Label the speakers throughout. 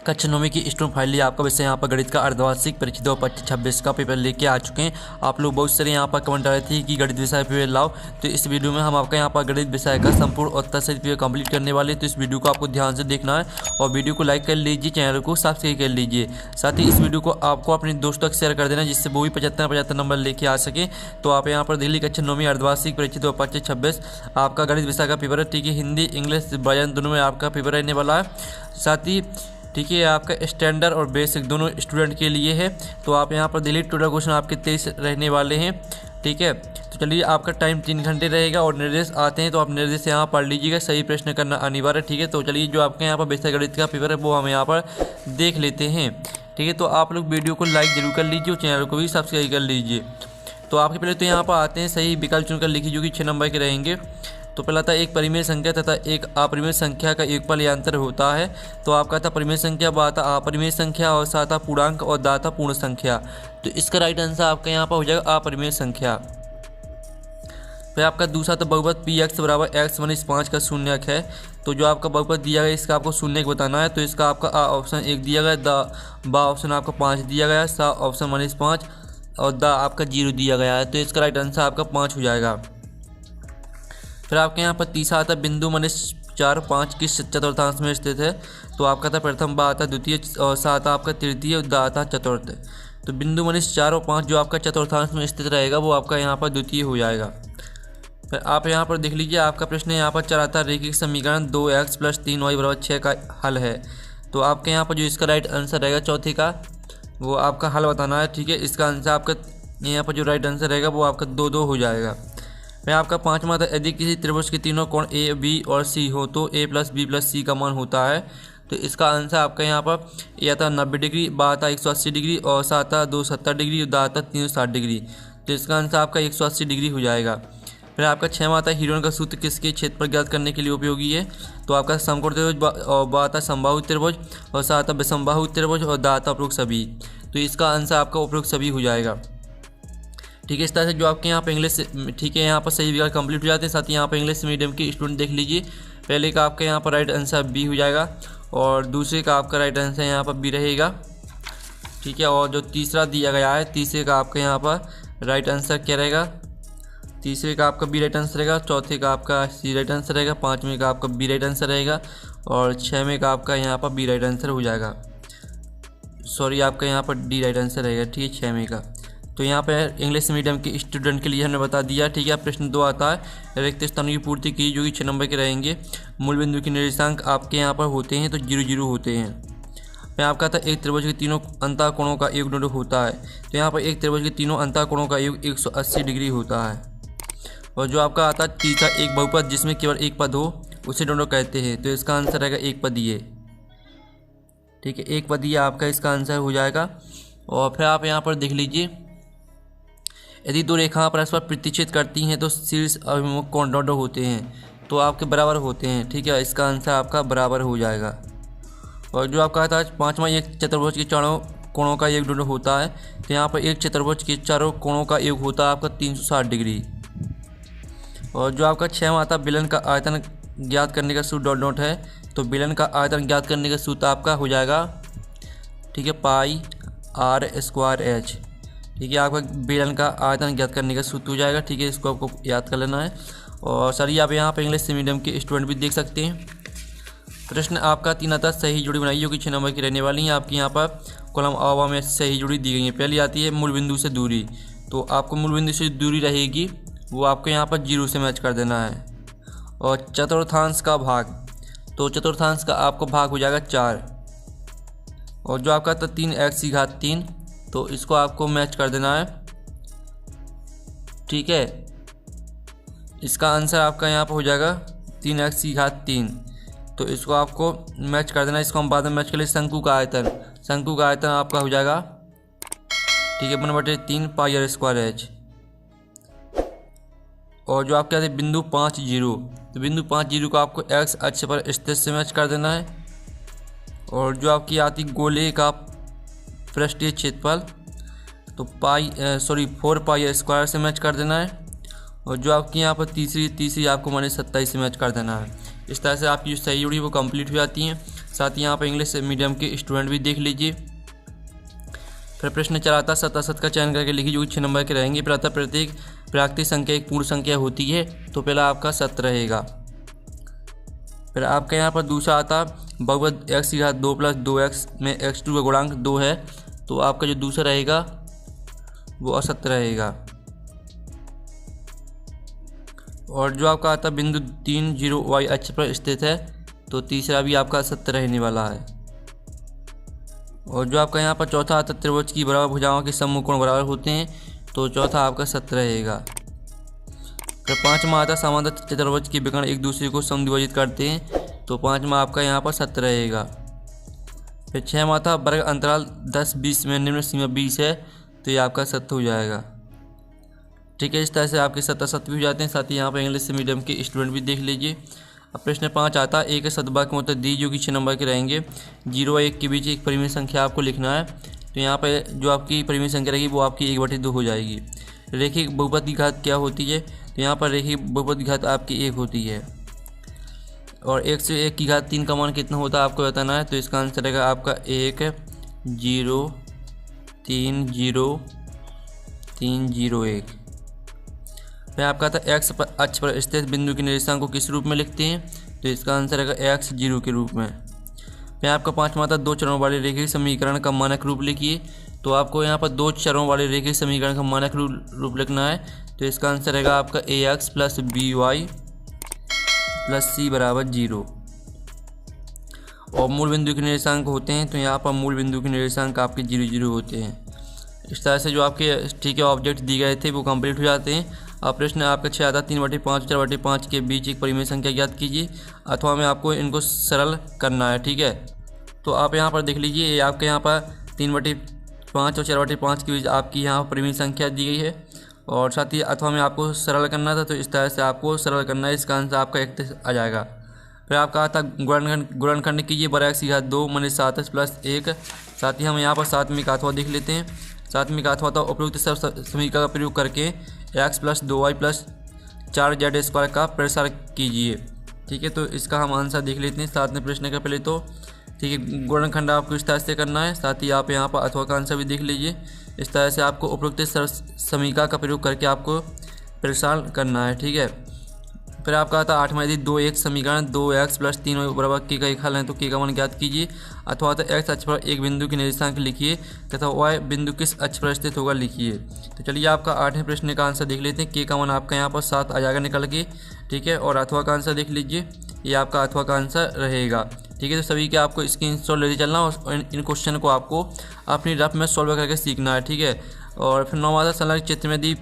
Speaker 1: कक्षा 9 की student finally आपका वैसे यहाँ पर गणित का अर्धवार्षिक परीक्षा 2025-26 का पेपर लेके आ चुके हैं। आप लोग बहुत सारे यहाँ पर कमेंट आ रहे थे कि गणित विषय पेपर लाओ, तो इस वीडियो में हम आपका यहाँ पर गणित विषय का संपूर्ण और तसल्ली पेपर कंप्लीट करने वाले। तो इस वीडियो को आपको ध्यान से देखना है और वीडियो को लाइक कर लीजिए, चैनल को सब्सक्राइब कर लीजिए। साथ ही इस वीडियो को आपको अपने दोस्तों तक शेयर कर देना जिससे वो भी 75 नंबर लेके आ सके। तो आप यहाँ पर दिल्ली कक्षा 9 अर्धवार्षिक परीक्षा 2025-26 आपका गणित विषय का पेपर है। ठीक है, हिंदी इंग्लिश बयान दोनों में आपका पेपर रहने वाला है। साथ ही ठीक है, आपका स्टैंडर्ड और बेसिक दोनों स्टूडेंट के लिए है। तो आप यहाँ पर दिल्ली टोटल क्वेश्चन आपके 23 रहने वाले हैं। ठीक है, तो चलिए आपका टाइम 3 घंटे रहेगा और निर्देश आते हैं तो आप निर्देश यहाँ पढ़ लीजिएगा, सही प्रश्न करना अनिवार्य। ठीक है, तो चलिए जो आपके यहाँ पर बेसिक गणित का पेपर है वो हम यहाँ पर देख लेते हैं। ठीक है, तो आप लोग वीडियो को लाइक जरूर कर लीजिए और चैनल को भी सब्सक्राइब कर लीजिए। तो आपके पहले तो यहाँ पर आते हैं सही विकल्प चुनकर लिखिए जो कि 6 नंबर के रहेंगे। तो पहला था एक परिमेय संख्या तथा एक अपरिमेय संख्या का योगफल या अंतर होता है। तो आपका था परिमेय संख्या, बा था अपरिमेय संख्या और साथ था पूर्णांक और दा था पूर्ण संख्या। तो इसका राइट आंसर आपका यहाँ पर हो जाएगा अपरिमेय संख्या। फिर आपका दूसरा था बहुपद px बराबर x - 5 का शून्यक है। तो जो आपका बहुपद दिया गया इसका आपको शून्यक बताना है। तो इसका आपका आ ऑप्शन 1 दिया गया, दा बा ऑप्शन आपका 5 दिया गया, सा ऑप्शन -5 और दा आपका 0 दिया गया है। तो इसका राइट आंसर आपका 5 हो जाएगा। फिर आपके यहाँ पर तीसरा आता बिंदु -4 5 किस चतुर्थांश में स्थित है। तो आपका था प्रथम, बा आता द्वितीय और सा आता आपका तृतीय और दा आता चतुर्थ। तो बिंदु -4 और 5 जो आपका चतुर्थांश में स्थित रहेगा वो आपका यहाँ पर द्वितीय हो जाएगा। फिर आप यहाँ पर देख लीजिए, आपका प्रश्न यहाँ पर चल आता रैखिक समीकरण 2x + 3y = 6 का हल है। तो आपके यहाँ पर जो इसका राइट आंसर रहेगा चौथे का वो आपका हल बताना है। ठीक है, इसका आंसर आपका यहाँ पर जो राइट आंसर रहेगा वो आपका 2 हो जाएगा। फिर आपका पाँचवा था यदि किसी त्रिभुज के तीनों कोण ए बी और सी हो तो a + b + c का मान होता है। तो इसका आंसर आपका यहाँ पर ए आता 90 डिग्री, बा आता 180 डिग्री और सा आता 270 डिग्री और दा आता 360 डिग्री। तो इसका आंसर आपका 180 डिग्री हो जाएगा। फिर आपका 6वां आता हीरोन का सूत्र किसके क्षेत्रफल ज्ञात करने के लिए उपयोगी है। तो आपका समकोण त्रिभुज और बा आता समबाहु त्रिभुज और सा आता विषमबाहु त्रिभुज और दा आता उपरोक्त सभी। तो इसका आंसर आपका उपरोक्त सभी हो जाएगा। ठीक है, इस तरह से जो आपके यहाँ पर इंग्लिश, ठीक है, यहाँ पर सही विकल्प कंप्लीट हो जाते हैं। साथ ही यहाँ पर इंग्लिश मीडियम के स्टूडेंट देख लीजिए, पहले का आपका यहाँ पर राइट आंसर बी हो जाएगा और दूसरे का आपका राइट आंसर यहाँ पर बी रहेगा। ठीक है, और जो तीसरा दिया गया है तीसरे का आपका यहाँ पर राइट आंसर क्या रहेगा, तीसरे का आपका बी राइट आंसर रहेगा, चौथे का आपका सी राइट आंसर रहेगा, 5वें का आपका बी राइट आंसर रहेगा और 6वें का आपका यहाँ पर बी राइट आंसर हो जाएगा। सॉरी, आपका यहाँ पर डी राइट आंसर रहेगा। ठीक है, 6वें का। तो यहाँ पर इंग्लिश मीडियम के स्टूडेंट के लिए हमने बता दिया। ठीक है, प्रश्न 2 आता है रिक्त स्थानों की पूर्ति की जो कि 6 नंबर के रहेंगे। मूल बिंदु के निर्देशांक आपके यहाँ पर होते हैं तो 0 होते हैं। फिर आपका था एक त्रिभुज के तीनों अंतःकोणों का योग डोडो होता है। तो यहाँ पर एक त्रिभुज के तीनों अंतःकोणों का योग 180 डिग्री होता है। और जो आपका आता है तीसरा एक बहुपद जिसमें केवल एक पद हो उसे डोडो कहते हैं। तो इसका आंसर रहेगा एक पदीय। ठीक है, एक पदीय आपका इसका आंसर हो जाएगा। और फिर आप यहाँ पर देख लीजिए, यदि दो रेखाएं परस्पर प्रतिच्छेद करती हैं तो शीर्ष अभिमुख कोण डोडो होते हैं तो आपके बराबर होते हैं। ठीक है, इसका आंसर आपका बराबर हो जाएगा। और जो आपका आता है 5वां एक चतुर्भुज के चारों कोणों का योग डोडो होता है। तो यहाँ पर एक चतुर्भुज के चारों कोणों का योग होता है आपका 360 डिग्री। और जो आपका 6वां आता है बेलन का आयतन ज्ञात करने का सूत्र डॉट है। तो बेलन का आयतन ज्ञात करने का सूत्र आपका हो जाएगा, ठीक है, πr²h। ठीक है, आपका बेलन का आयतन ज्ञात करने का सूत्र हो जाएगा। ठीक है, इसको आपको याद कर लेना है। और सर आप यहाँ पर इंग्लिश मीडियम के स्टूडेंट भी देख सकते हैं। प्रश्न आपका 3 आता सही जुड़ी बनाइए जो कि 6 नंबर की रहने वाली हैं। आपकी यहाँ पर कॉलम आवा में सही जुड़ी दी गई है। पहली आती है मूल बिंदु से दूरी। तो आपको मूल बिंदु से दूरी रहेगी वो आपको यहाँ पर 0 से मैच कर देना है। और चतुर्थांश का भाग, तो चतुर्थांश का आपको भाग हो जाएगा 4। और जो आपका था 3x⁻3 तो इसको आपको मैच कर देना है। ठीक है, इसका आंसर आपका यहाँ पर हो जाएगा 3x⁻3। तो इसको आपको मैच कर देना है। इसको हम बाद में मैच कर ले। शंकु का आयतन आपका हो जाएगा, ठीक है, 1/3 πr²h। और जो आपके आते बिंदु 5 0, तो बिंदु 5 0 को आपको x अक्ष पर स्थित से मैच कर देना है। और जो आपकी आती गोले का पृष्ठीय क्षेत्रफल तो 4 πr² से मैच कर देना है। और जो आपकी यहाँ पर तीसरी आपको -27 से मैच कर देना है। इस तरह से आपकी जो सही जुड़ी वो कंप्लीट हो जाती हैं। साथ ही यहाँ पर इंग्लिश मीडियम के स्टूडेंट भी देख लीजिए। फिर प्रश्न 4 आता है 77 का चयन करके लिखिए जो 6 नंबर के रहेंगे। फिर आता प्रत्येक प्राकृतिक संख्या एक पूर्ण संख्या होती है, तो पहला आपका 7 रहेगा। फिर आपका यहाँ पर दूसरा आता बहुपद x की घात 2 + 2x में x2 का गुणांक 2 है, तो आपका जो दूसरा रहेगा वो असत्य रहेगा। और जो आपका आता बिंदु 3 0 y अक्ष पर स्थित है, तो तीसरा भी आपका असत्य रहने वाला है। और जो आपका यहाँ पर चौथा आता त्रिभुज की बराबर भुजाओं के समूह कोण बराबर होते हैं, तो चौथा आपका सत्य रहेगा। फिर पाँचवा आता समांतर चतुर्भुज के विकर्ण एक दूसरे को समद्विभाजित करते हैं, तो पाँचवा आपका यहाँ पर सत्य रहेगा। फिर छठवां आता वर्ग अंतराल 10-20 में निम्न सीमा 20 है, तो ये आपका सत्य हो जाएगा। ठीक है, इस तरह से आपके सत्य भी हो जाते हैं। साथ ही यहाँ पर इंग्लिश मीडियम के स्टूडेंट भी देख लीजिए। अब प्रश्न 5 आता एक सदवाक्य में उत्तर दी जो कि 6 नंबर के रहेंगे। 0 और 1 के बीच एक परिमेय संख्या आपको लिखना है, तो यहाँ पे जो आपकी परिमेय संख्या रहेगी वो आपकी 1/2 हो जाएगी। रेखिक बहुपद की घात क्या होती है, तो यहाँ पर रेखिक बहुपद की घात आपकी 1 होती है। और 1 से 1 की घात 3 का मान कितना होता है आपको बताना है, तो इसका आंसर रहेगा आपका 1 0 3 0 3 0 1। फिर आपका था x अक्ष पर स्थित बिंदु के निर्देशांक को किस रूप में लिखते हैं, तो इसका आंसर रहेगा x 0 के रूप में। फिर आपका पाँचवा था 2 चरों वाले रेखिक समीकरण का मानक रूप लिखिए, तो आपको यहाँ पर 2 चरों वाले रेखिक समीकरण का मानक रूप लिखना है, तो इसका आंसर रहेगा आपका ax + by + c = 0। और मूल बिंदु के निर्देशांक होते हैं, तो यहाँ पर मूल बिंदु के निर्देशांक आपके 0 0 होते हैं। इस तरह से जो आपके ठीक है ऑब्जेक्ट दिए गए थे वो कंप्लीट हो जाते हैं। अब प्रश्न आपका 6 आता 3/5 4/5 के बीच एक परिमेय संख्या ज्ञात कीजिए, अथवा में आपको इनको सरल करना है। ठीक है, तो आप यहाँ पर देख लीजिए, ये आपके यहाँ पर 3/5 और 4/5 के बीच आपकी यहाँ परिमेय संख्या दी गई है, और साथ ही अथवा में आपको सरल करना था, तो इस तरह से आपको सरल करना है। इसका आंसर आपका 31 आ जाएगा। फिर आपका आता गुणनखंड कीजिए बराबर x की घात 2 - 7x + 1। साथ ही हम यहाँ पर सातवीं का अथवा देख लेते हैं। सातवीं का अथवा उपयुक्त समीकरण का प्रयोग करके x + 2y + 4z² का प्रसार कीजिए। ठीक है, तो इसका हम आंसर देख लेते हैं 7वें प्रश्न का पहले। तो ठीक है, गुणनखंड आपको इस तरह से करना है। साथ ही आप यहाँ पर अथवा का आंसर भी देख लीजिए। इस तरह से आपको उपयुक्त समीकरण का प्रयोग करके आपको प्रसार करना है। ठीक है, फिर आपका आता 8वां यदि 2 एक समीकरण 2x + 3y = k का एक हल है, तो k का मान ज्ञात कीजिए। अथवा x अक्ष पर एक बिंदु के निर्देशांक लिखिए तथा y बिंदु किस अक्ष पर स्थित होगा लिखिए। तो चलिए आपका 8वें प्रश्न का आंसर देख लेते हैं। k का मान आपका यहाँ पर 7 आ जाएगा निकल के। ठीक है, और अथवा का आंसर देख लीजिए, ये आपका अथवा का आंसर रहेगा। ठीक है, तो सभी के आपको स्क्रीनशॉट लेते चलना और इन क्वेश्चन को आपको अपनी रफ में सॉल्व करके सीखना है। ठीक है, और फिर 9वां संलग्न चित्र में यदि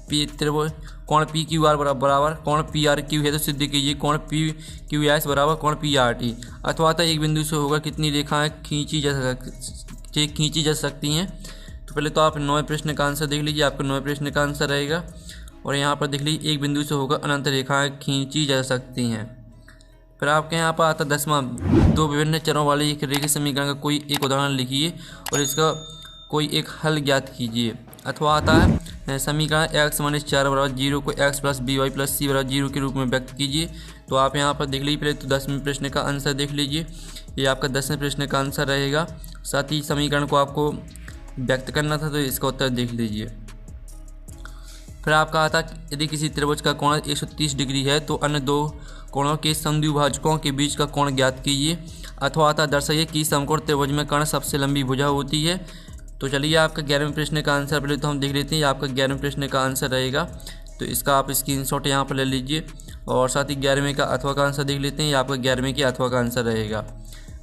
Speaker 1: त्रिभुज कोण PQR बराबर कोण PRQ है, तो सिद्ध कीजिए कोण PQS बराबर कोण PRT। अथवा एक बिंदु से होगा कितनी रेखाएं खींची जा सकती हैं। तो पहले तो आप 9वें प्रश्न का आंसर देख लीजिए, आपका 9वें प्रश्न का आंसर रहेगा। और यहाँ पर देख लीजिए एक बिंदु से होगा अनंत रेखाएं खींची जा सकती हैं। फिर आपके यहाँ पर आता 10वां 2 विभिन्न चरों वाले एक रेखीय समीकरण का कोई एक उदाहरण लिखिए और इसका कोई एक हल ज्ञात कीजिए। अथवा आता है समीकरण x - 4 = 0 को x + by + c = 0 के रूप में व्यक्त कीजिए। तो आप यहाँ पर देख लीजिए पहले तो 10वें प्रश्न का आंसर देख लीजिए, ये आपका 10वें प्रश्न का आंसर रहेगा। साथ ही समीकरण को आपको व्यक्त करना था, तो इसका उत्तर देख लीजिए। फिर आपका आता यदि किसी त्रिभुज का कोण 130 डिग्री है, तो अन्य 2 कोणों के समद्विभाजकों के बीच का कोण ज्ञात कीजिए। अथवा आता दर्शाइए कि समकोण त्रिभुज में कर्ण सबसे लंबी भुजा होती है। तो चलिए आपका 11वें प्रश्न का आंसर पहले तो हम देख लेते हैं। ये आपका 11वें प्रश्न का आंसर रहेगा, तो इसका आप स्क्रीनशॉट यहाँ पर ले लीजिए। और साथ ही 11वें का अथवा का आंसर देख लेते हैं। ये आपका 11वें के अथवा का आंसर रहेगा।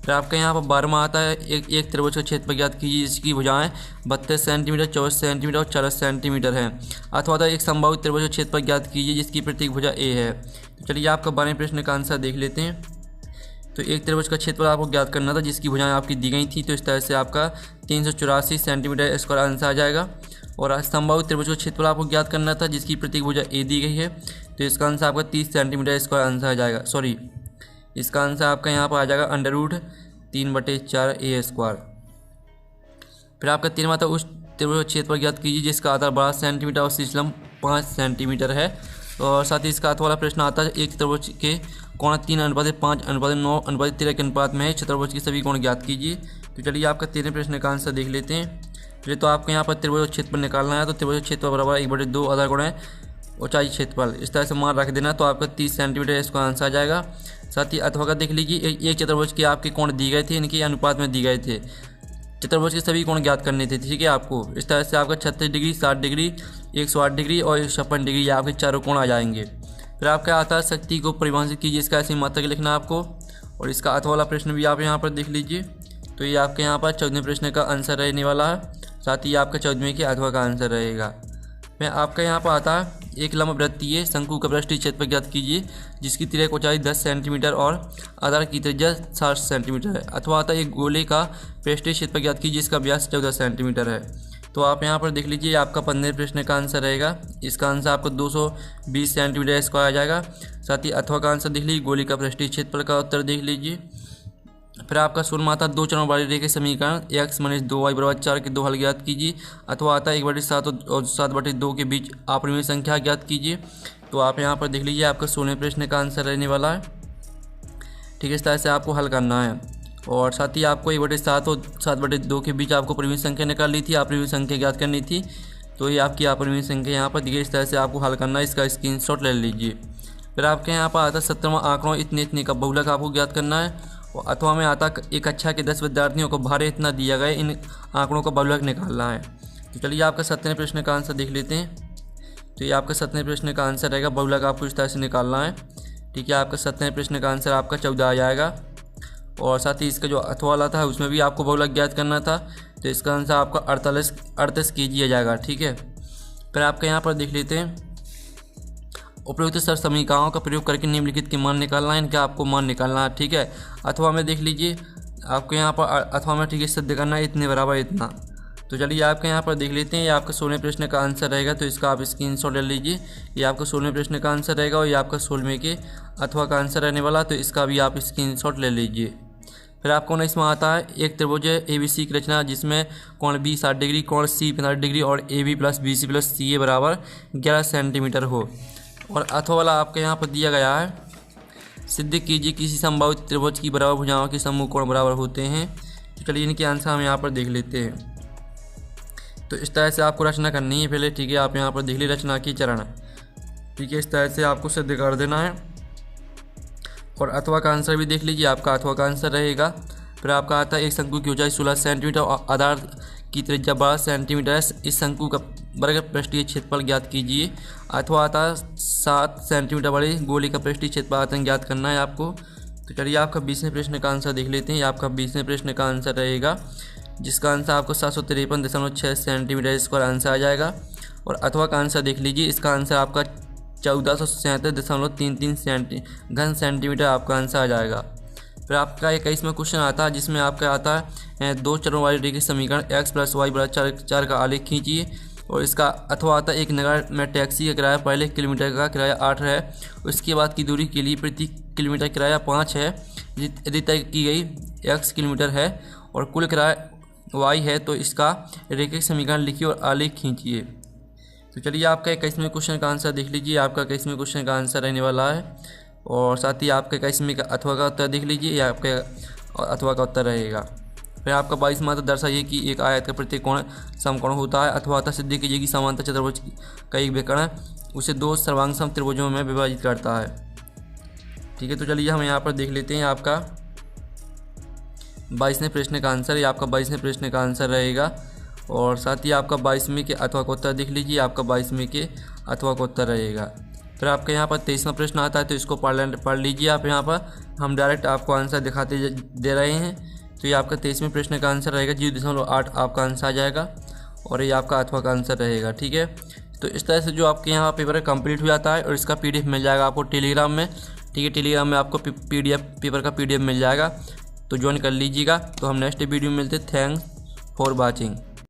Speaker 1: फिर आपका यहाँ पर 12वां आता है एक त्रिभुज का क्षेत्रफल ज्ञात कीजिए जिसकी भुजाएं 32 सेंटीमीटर 24 सेंटीमीटर और 40 सेंटीमीटर हैं। अथवा एक संभावित त्रिभुज का क्षेत्रफल ज्ञात कीजिए जिसकी प्रतीक भुजा ए है। तो चलिए आपका 12वें प्रश्न का आंसर देख लेते हैं। तो एक त्रिभुज का क्षेत्रफल आपको ज्ञात करना था जिसकी भुजाएं आपकी दी गई थी, तो इस तरह से आपका 384 सेंटीमीटर स्क्वायर आंसर आ जाएगा। और संभावित त्रिभुज का क्षेत्रफल आपको ज्ञात करना था जिसकी प्रतीक भुजा ए दी गई है, तो इसका आंसर आपका 30 सेंटीमीटर स्क्वायर आंसर आ जाएगा। सॉरी, इसका आंसर आपका यहाँ पर आ जाएगा √3/4a²। फिर आपका 13वां था उस त्रिभुज का क्षेत्रफल ज्ञात कीजिए जिसका आधार 12 सेंटीमीटर और शीर्ष लंब 5 सेंटीमीटर है। और साथ ही इसका अथवा वाला प्रश्न आता है एक त्रिभुज के कोण 3:5:9:13 के अनुपात में है, चतुर्भुज के सभी कोण ज्ञात कीजिए। तो चलिए आपका 13वें प्रश्न का आंसर देख लेते हैं। चलिए तो आपको यहाँ पर त्रिभुज क्षेत्रफल निकालना है। तो त्रिभुज क्षेत्रफल बराबर 1/2 आधा गुणा ऊंचाई क्षेत्रफल, इस तरह से मान रख देना। तो आपका 30 सेंटीमीटर इसका आंसर आ जाएगा। साथ ही अथवा का देख लीजिए, एक चतुर्भुज के आपके कोण दिए गए थे, इनके अनुपात में दिए गए थे। चतुर्भुज के सभी कोण ज्ञात करने थे, ठीक है आपको। इस तरह से आपका 36 डिग्री, 60 डिग्री, 108 डिग्री और 156 डिग्री, ये आपके चारों कोण आ जाएंगे। फिर आपका आता है शक्ति को परिभाषित कीजिए, इसका ऐसी मात्रक लिखना है आपको। और इसका अथवा वाला प्रश्न भी आप यहाँ पर देख लीजिए। तो ये आपके यहाँ पर 14वें प्रश्न का आंसर रहने वाला है। साथ ही आपका 14वें के अथवा का आंसर रहेगा। फिर आपका यहाँ पर आता है एक लंबवृत्तीय शंकु का पृष्ठीय क्षेत्रफल ज्ञात कीजिए, जिसकी तिर्यक ऊंचाई 10 सेंटीमीटर और आधार की त्रिज्या 60 सेंटीमीटर है। अथवा आता है एक गोले का पृष्ठीय क्षेत्रफल ज्ञात कीजिए, जिसका व्यास 14 सेंटीमीटर है। तो आप यहाँ पर देख लीजिए, आपका 15वें प्रश्न का आंसर रहेगा। इसका आंसर आपको 220 सेंटीमीटर स्क्वायर आ जाएगा। साथ ही अथवा का आंसर देख लीजिए, गोले का पृष्ठीय क्षेत्रफल का उत्तर देख लीजिए। फिर आपका शून्य आता है 2 चरणों वाली रेखा समीकरण x - 2y = 4 के 2 हल ज्ञात कीजिए। अथवा आता है 1/7 और 7/2 के बीच अपरिमेय संख्या ज्ञात कीजिए। तो आप यहाँ पर देख लीजिए, आपका 16वें प्रश्न का आंसर रहने वाला है। ठीक है, इस तरह से आपको हल करना है। और साथ ही आपको 1/7 और 7/2 के बीच आपको परिमेय संख्या निकालनी थी, अपरिमेय संख्या ज्ञात करनी थी। तो ये आपकी अपरिमेय संख्या यहाँ पर दी गई, इस तरह से आपको हल करना है। इसका स्क्रीनशॉट ले लीजिए। फिर आपके यहाँ पर आता है 17वां आंकड़ों इतने का बहुलक आपको ज्ञात करना है। और अथवा में आता एक कक्षा के 10 विद्यार्थियों को भारे इतना दिया गया, इन आंकड़ों का बहुलक निकालना है। तो चलिए आपका 17वें प्रश्न का आंसर देख लेते हैं। तो ये आपका 17वें प्रश्न का आंसर रहेगा, बहुलक आपको इस तरह से निकालना है। ठीक है, आपका 17वें प्रश्न का आंसर आपका 14 आ जाएगा। और साथ ही इसका जो अथवा वाला था उसमें भी आपको बहुलक ज्ञात करना था। तो इसका आंसर आपका 38 kg आ जाएगा। ठीक है, फिर आपका यहाँ पर देख लेते हैं, उपयुक्त सर समीकरणों का प्रयोग करके निम्नलिखित के मान निकालना है, इनका आपको मान निकालना है। ठीक है, अथवा में देख लीजिए, आपको यहाँ पर अथवा में ठीक है सिद्ध करना है इतने बराबर इतना। तो चलिए आपके यहाँ पर देख लेते हैं, ये आपका 16वें प्रश्न का आंसर रहेगा। तो इसका आप स्क्रीनशॉट ले लीजिए। ये आपका 16वें प्रश्न का आंसर रहेगा और ये आपका 16वें के अथवा का आंसर रहने वाला। तो इसका भी आप स्क्रीनशॉट ले लीजिए। फिर आपको ना इसमें आता है एक त्रिभुज ABC की रचना, जिसमें कोण B 60 डिग्री, कोण C 45 डिग्री और AB + BC + CA बराबर 11 सेंटीमीटर हो। और अथवा वाला आपके यहाँ पर दिया गया है, सिद्ध कीजिए किसी संभावित त्रिभुज की बराबर भुजाओं के समूह कोण बराबर होते हैं। तो चलिए इनके आंसर हम यहाँ पर देख लेते हैं। तो इस तरह से आपको रचना करनी है पहले। ठीक है, आप यहाँ पर देख लीजिए रचना की चरण। ठीक है, इस तरह से आपको सिद्ध कर देना है। और अथवा का आंसर भी देख लीजिए, आपका अथवा का आंसर रहेगा। फिर आपका आता है एक शंकु की ऊंचाई 16 सेंटीमीटर और आधार की त्रिज्या 12 सेंटीमीटर है। इस शंकु का वर्ग पृष्ठीय क्षेत्रफल ज्ञात कीजिए। अथवा आता है 7 सेंटीमीटर बड़े गोले का पृष्ठीय क्षेत्रफल ज्ञात करना है आपको। तो चलिए आपका 20वें प्रश्न का आंसर देख लेते हैं। आपका 20वें प्रश्न का आंसर रहेगा, जिसका आंसर आपको 753.6 सेंटीमीटर स्क्वायर आंसर आ जाएगा। और अथवा का आंसर देख लीजिए, इसका आंसर आपका 1437.33 घन सेंटीमीटर आपका आंसर आ जाएगा। फिर आपका 21वां क्वेश्चन आता है, जिसमें आपका आता है 2 चरों वाली रेखीय समीकरण x + y = 4 का आलेख खींचिए। और इसका अथवा आता है एक नगर में टैक्सी का किराया पहले किलोमीटर का किराया 8 है, उसके बाद की दूरी के लिए प्रति किलोमीटर किराया 5 है। यदि तय की गई x किलोमीटर है और कुल किराया y है, तो इसका रेखीय समीकरण लिखिए और आलेख खींचिए। तो चलिए आपका 21वें क्वेश्चन का आंसर देख लीजिए। आपका 21वें क्वेश्चन का आंसर रहने वाला है। और साथ ही आपका 21वें का अथवा का उत्तर देख लीजिए, यह आपके अथवा का उत्तर रहेगा। फिर आपका 22वां आता दर्शाइए कि एक आयत का प्रत्येक कोण समकोण होता है। अथवा आता सिद्ध कीजिए कि समांतर चतुर्भुज का एक विकर्ण उसे 2 सर्वांग सम त्रिभुजों में विभाजित करता है। ठीक है, तो चलिए हम यहाँ पर देख लेते हैं आपका 22वें प्रश्न का आंसर। ये आपका 22वें प्रश्न का आंसर रहेगा। और साथ ही आपका 22वें के अथवा का उत्तर देख लीजिए, आपका 22वें के अथवा का उत्तर रहेगा। फिर आपके यहाँ पर 23वां प्रश्न आता है, तो इसको पढ़ लीजिए आप। यहाँ पर हम डायरेक्ट आपको आंसर दिखाते दे रहे हैं। तो ये आपका 23वें प्रश्न का आंसर रहेगा, 0.8 आपका आंसर आ जाएगा। और ये आपका अथवा का आंसर रहेगा। ठीक है, तो इस तरह से जो आपके यहाँ पेपर कंप्लीट हो जाता है और इसका PDF मिल जाएगा आपको टेलीग्राम में। ठीक है, टेलीग्राम में आपको पेपर का PDF मिल जाएगा, तो ज्वाइन कर लीजिएगा। तो हम नेक्स्ट वीडियो में मिलते। Thanks for watching.